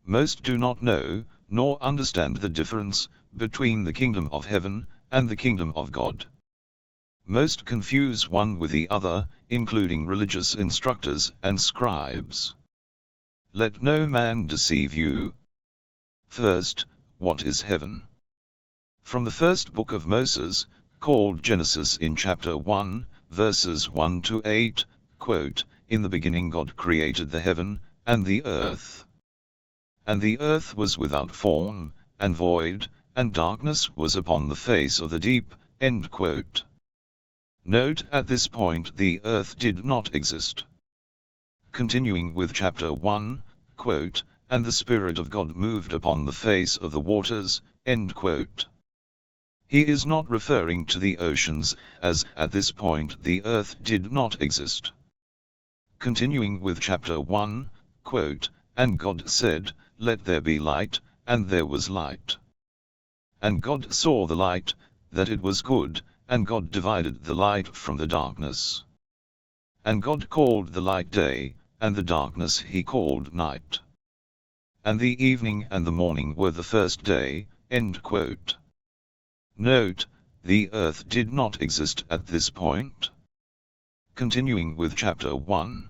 Most do not know, nor understand the difference between the kingdom of heaven and the kingdom of God. Most confuse one with the other, including religious instructors and scribes. Let no man deceive you. First, what is heaven? From the first book of Moses, called Genesis in chapter 1, verses 1 to 8, quote, "In the beginning God created the heaven and the earth. And the earth was without form, and void, and darkness was upon the face of the deep," end quote. Note, at this point the earth did not exist. Continuing with chapter 1, quote, "And the Spirit of God moved upon the face of the waters," end quote. He is not referring to the oceans, as at this point the earth did not exist. Continuing with chapter 1, quote, "And God said, Let there be light, and there was light. And God saw the light, that it was good, and God divided the light from the darkness. And God called the light day, and the darkness he called night. And the evening and the morning were the first day," end quote. Note, the earth did not exist at this point. Continuing with chapter 1.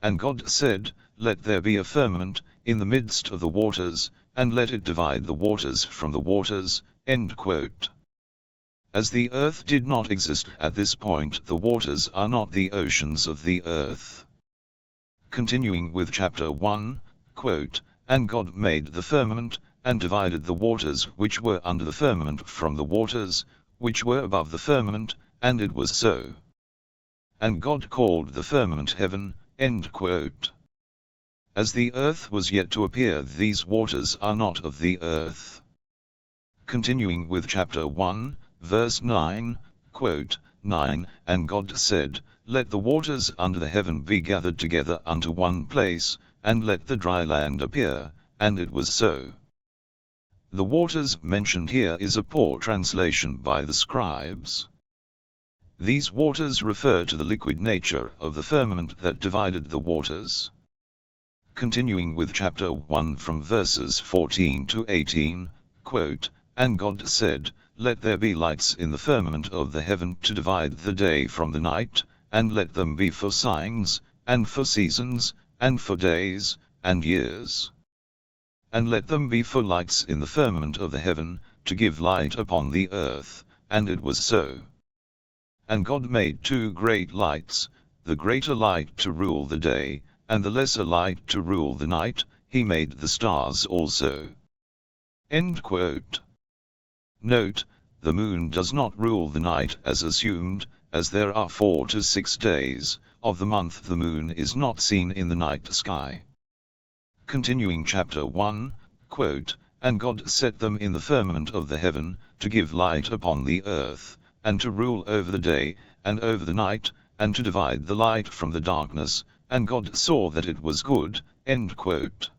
"And God said, Let there be a firmament in the midst of the waters, and let it divide the waters from the waters," end quote. As the earth did not exist at this point, the waters are not the oceans of the earth. Continuing with chapter 1, quote, "And God made the firmament, and divided the waters which were under the firmament from the waters which were above the firmament, and it was so. And God called the firmament heaven," end quote. As the earth was yet to appear, these waters are not of the earth. Continuing with chapter 1, verse 9, quote, 9, "And God said, Let the waters under the heaven be gathered together unto one place, and let the dry land appear, and it was so." The waters mentioned here is a poor translation by the scribes. These waters refer to the liquid nature of the firmament that divided the waters. Continuing with chapter 1 from verses 14 to 18, quote, "And God said, Let there be lights in the firmament of the heaven to divide the day from the night, and let them be for signs, and for seasons, and for days, and years. And let them be for lights in the firmament of the heaven, to give light upon the earth, and it was so. And God made 2 great lights, the greater light to rule the day, and the lesser light to rule the night, he made the stars also." End quote. Note, the moon does not rule the night as assumed, as there are 4 to 6 days of the month the moon is not seen in the night sky. Continuing chapter 1, quote, "And God set them in the firmament of the heaven, to give light upon the earth, and to rule over the day, and over the night, and to divide the light from the darkness, and God saw that it was good," end quote.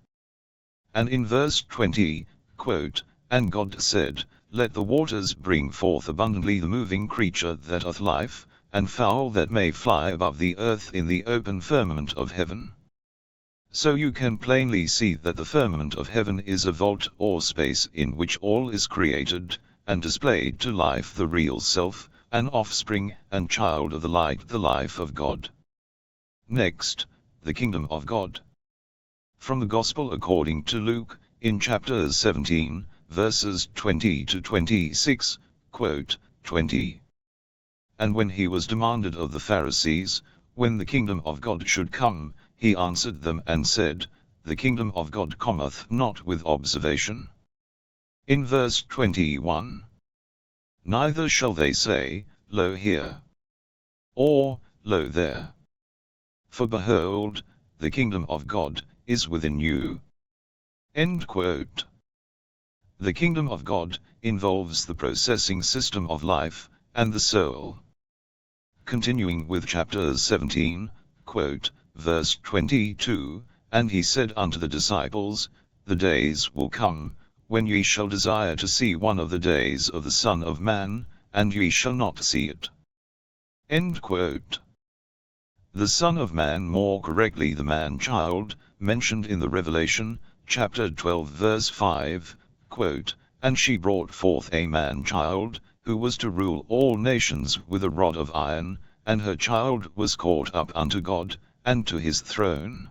And in verse 20, quote, "And God said, Let the waters bring forth abundantly the moving creature that hath life, and fowl that may fly above the earth in the open firmament of heaven." So you can plainly see that the firmament of heaven is a vault or space in which all is created, and displayed to life the real self, an offspring and child of the light, the life of God. Next, the kingdom of God. From the Gospel according to Luke, in chapter 17, verses 20 to 26, quote, 20. "And when he was demanded of the Pharisees, when the kingdom of God should come, he answered them and said, The kingdom of God cometh not with observation." In verse 21. "Neither shall they say, Lo here, or, Lo there. For behold, the kingdom of God is within you." End quote. The kingdom of God involves the processing system of life and the soul. Continuing with chapter 17, quote, verse 22, "And he said unto the disciples, The days will come, when ye shall desire to see one of the days of the Son of Man, and ye shall not see it." End quote. The Son of Man, more correctly the man-child, mentioned in the Revelation, chapter 12 verse 5, quote, "And she brought forth a man-child, who was to rule all nations with a rod of iron, and her child was caught up unto God, and to his throne."